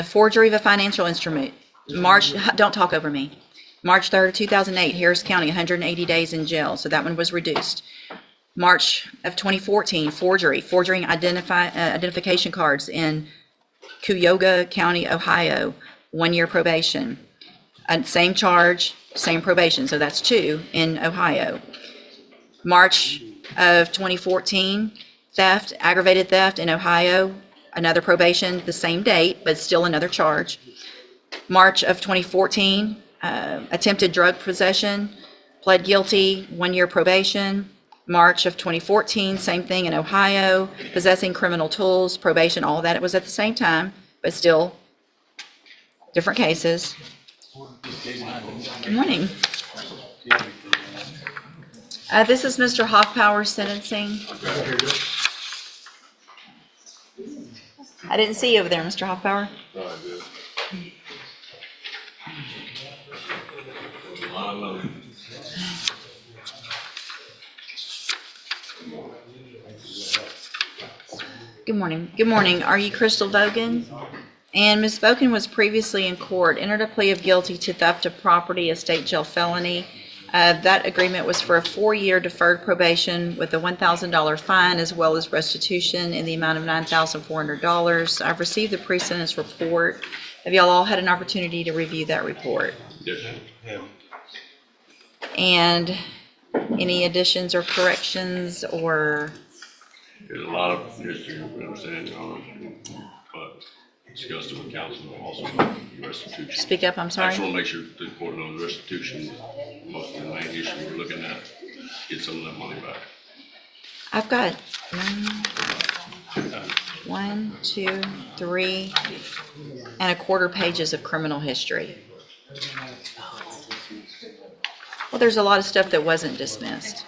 Forgery of a financial instrument. Don't talk over me. March 3rd, 2008, Harris County, 180 days in jail. So that one was reduced. March of 2014, forging identification cards in Cuyahoga County, Ohio, 1 year probation. Same charge, same probation. So that's 2 in Ohio. March of 2014, theft, aggravated theft in Ohio, another probation, the same date, but still another charge. March of 2014, attempted drug possession, pled guilty, 1 year probation. March of 2014, same thing in Ohio, possessing criminal tools, probation, all that. It was at the same time, but still different cases. Good morning. This is Mr. Hoffpower's sentencing. I didn't see you over there, Mr. Hoffpower. No, I did. Good morning. Good morning. Are you Crystal Vogan? And Ms. Vogan was previously in court, entered a plea of guilty to theft of property, a state jail felony. That agreement was for a 4-year deferred probation with a $1,000 fine as well as restitution in the amount of $9,400. I've received the pre-sentence report. Have y'all all had an opportunity to review that report? Yes. And any additions or corrections or? There's a lot of history, we understand, Your Honor, but discussed it with counsel also about restitution. Speak up, I'm I sorry. just want to make sure the court knows restitution, most of the main issue we're looking at, get some of that money back. I've got 1, 2, 3 and a quarter pages of criminal history. Well, there's a lot of stuff that wasn't dismissed.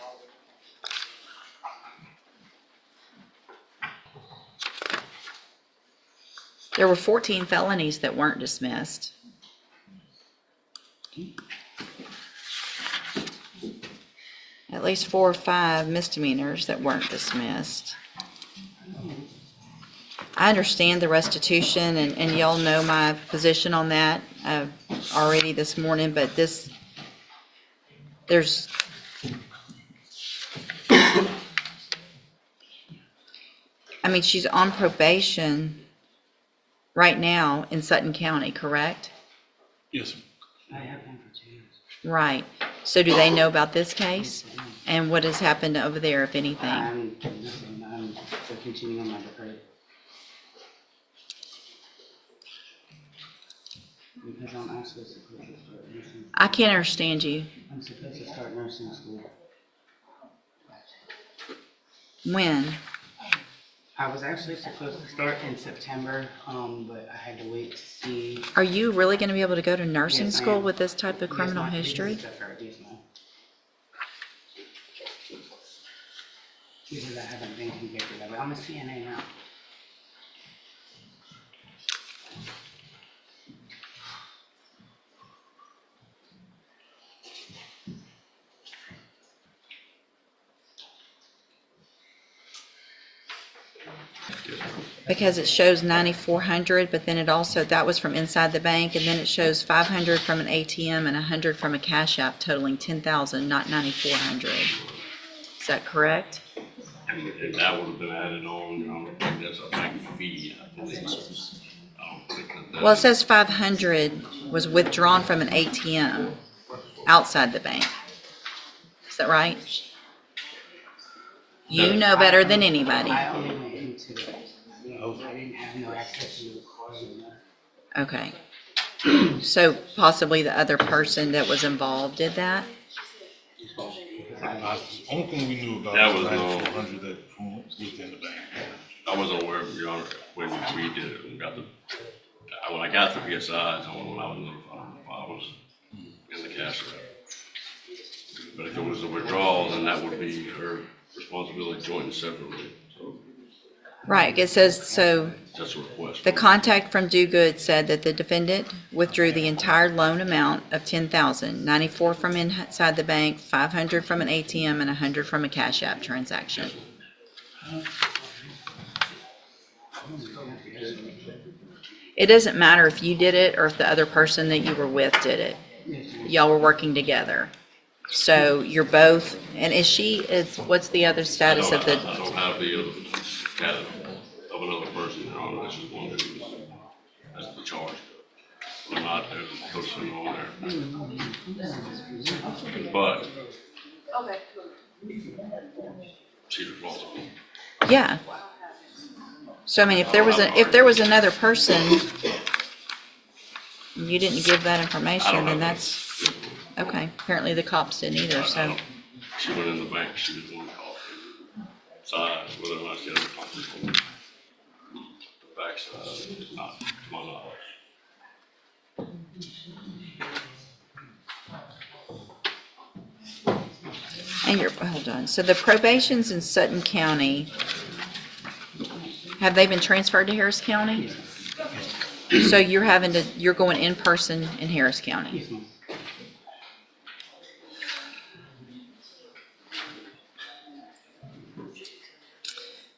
There were 14 felonies that weren't dismissed. At least 4 or 5 misdemeanors that weren't dismissed. I understand the restitution, and y'all know my position on that already this morning, but there's I mean, she's on probation right now in Sutton County, correct? Yes. I have been for 2 years. Right. So do they know about this case? And what has happened over there, if anything? I'm still continuing on my deferred. Because I'm actually supposed to start nursing. I can't understand you. I'm supposed to start nursing school. When? I was actually supposed to start in September, but I had to wait to see. Are you really going to be able to go to nursing Yes, I school am. with this type of criminal Yes, ma'am. history? This is deferred, yes, ma'am. Because I haven't been convicted of it. I'm a CNA now. Because it shows 9,400, but then it also, that was from inside the bank, and then it shows 500 from an ATM and 100 from a cash app, totaling 10,000, not 9,400. Is that correct? And that would have been added on, Your Honor, I think that's a bank fee, I believe. I don't think that. Well, it says 500 was withdrawn from an ATM outside the bank. Is that right? You know better than anybody. I only went into it. I didn't have no access to the card. Okay. So possibly the other person that was involved did that? Only thing we knew about That was was the no- 9,400 that was in the bank. I wasn't aware of, Your Honor, when we did it, when I got the PSIs, when I was notified, I was in the cash app. But if it was a withdrawal, then that would be her responsibility joint and separately, so Right, it says, so that's a request. the contact from Do Good said that the defendant withdrew the entire loan amount of 10,000, 94 from inside the bank, 500 from an ATM, and 100 from a cash app transaction. It doesn't matter if you did it or if the other person that you were with did it. Yes, ma'am. Y'all were working together. So you're both, and what's the other status of the, I don't have the cat of another person, Your Honor. That's just one who has the charge. I'm not posting on there. But she's responsible. yeah. So I mean, if there was another person, and you didn't give that I information, don't then know. that's, okay. Apparently the cops didn't either, so. She went in the bank, she was one call. Size, whether or not she had a comfortable. The backside, not to my knowledge. And hold on, so the probations in Sutton County, have they been transferred to Harris County? So you're going in person in Harris County? Yes, ma'am.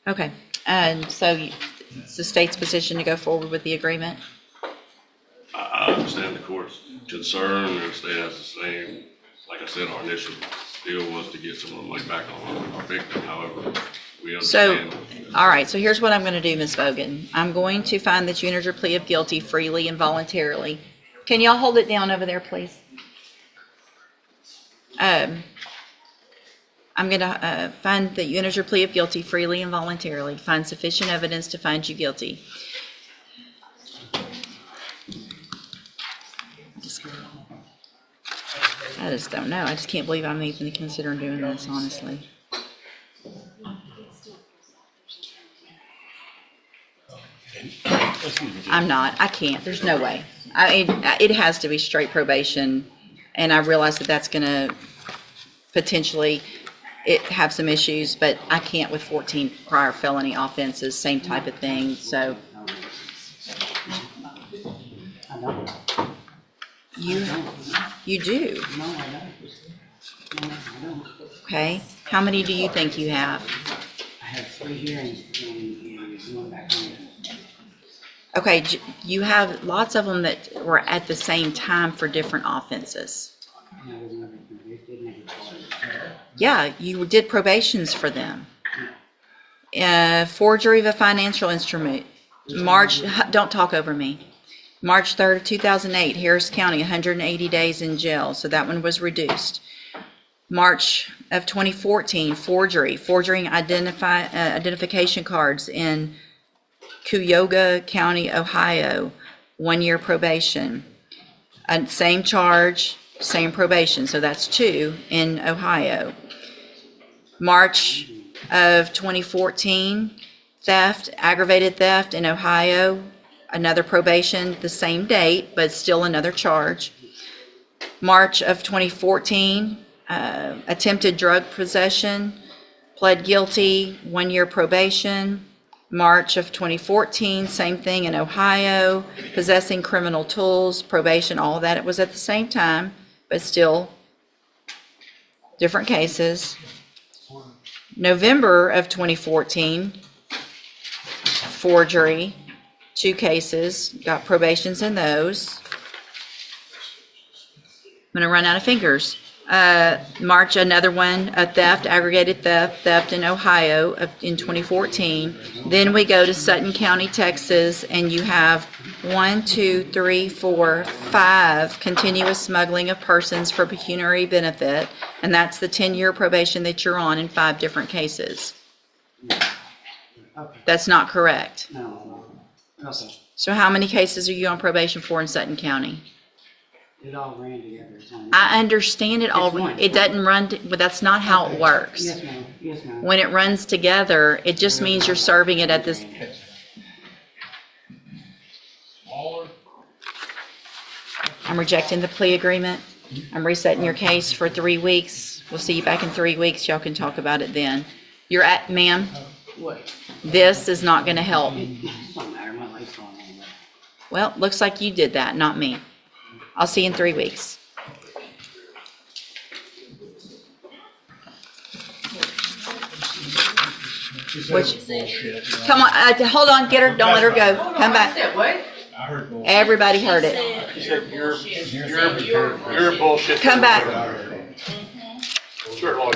Okay, and so it's the state's position to go forward with the agreement? I understand the court's concern, the state has the same. Like I said, our initial deal was to get some of the money back on our victim, however, we So, understand. all right, so here's what I'm gonna do, Ms. Bogan. I'm going to find that you entered your plea of guilty freely and voluntarily. Can y'all hold it down over there, please? I'm gonna find that you entered your plea of guilty freely and voluntarily, find sufficient evidence to find you guilty. I just don't know. I just can't believe I'm even considering doing this, honestly. I'm not. I can't. There's no way. It has to be straight probation, and I realize that that's gonna potentially have some issues, but I can't with 14 prior felony offenses, same type of thing, so I don't. you do. No, I don't. No, I don't. Okay. How many do you think you have? I have 3 here and one back home. Okay, you have lots of them that were at the same time for different offenses. And I was never convicted, never charged. Yeah, you did probations for them. Forgery of a financial instrument. Don't talk over me. March 3rd, 2008, Harris County, 180 days in jail, so that one was reduced. March of 2014, forging identification cards in Cuyahoga County, Ohio, 1 year probation. Same charge, same probation, so that's 2 in Ohio. March of 2014, aggravated theft in Ohio, another probation, the same date, but still another charge. March of 2014, attempted drug possession, pled guilty, 1 year probation. March of 2014, same thing in Ohio, possessing criminal tools, probation, all of that. It was at the same time, but still different cases. November of 2014, forgery, 2 cases, got probations in those. I'm gonna run out of fingers. March, another one, a theft, aggravated theft in Ohio in 2014. Then we go to Sutton County, Texas, and you have 1, 2, 3, 4, 5 continuous smuggling of persons for pecuniary benefit, and that's the 10-year probation that you're on in 5 different cases. Okay. That's not correct. No. Okay. So how many cases are you on probation for in Sutton County? It all ran together. So I understand it all. It's one. It doesn't run, but that's not how it works. Yes, ma'am. Yes, ma'am. When it runs together, it just means you're serving it at this. I'm rejecting the plea agreement. I'm resetting your case for 3 weeks. We'll see you back in 3 weeks. Y'all can talk about it then. Ma'am, What? this is not gonna help. It don't matter. My life's going on. Well, looks like you did that, not me. I'll see you in 3 weeks. Come on, hold on, get her, don't let her go. Come back. What? Everybody heard it. You're bullshit. Come back. Sure, lawyer.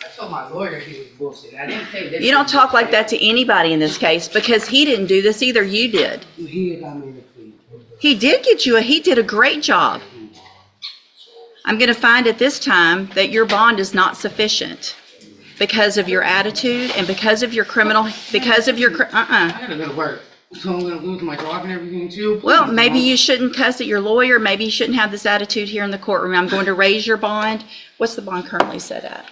I told my lawyer he was bullshit. I didn't say this. You don't talk like that to anybody in this case because he didn't do this either. You did. He got me the plea. He did get you he did a great job. I'm going to find at this time that your bond is not sufficient because of your attitude and because of your because of your, I gotta go to work. So I'm gonna lose my job and everything too. Well, maybe you shouldn't cuss at your lawyer. Maybe you shouldn't have this attitude here in the courtroom. I'm going to raise your bond. What's the bond currently set at?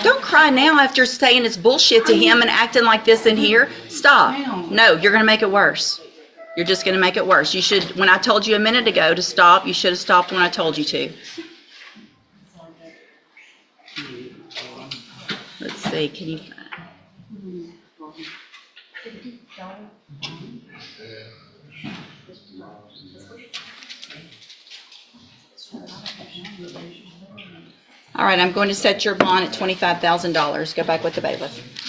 Don't cry now after saying it's bullshit to him and acting like this in here. Stop. No, you're going to make it worse. You're just going to make it worse. You should, when I told you a minute ago to stop, you should have stopped when I told you to. Let's see, can you... All right, I'm going to set your bond at $25,000. Go back with the bailiff.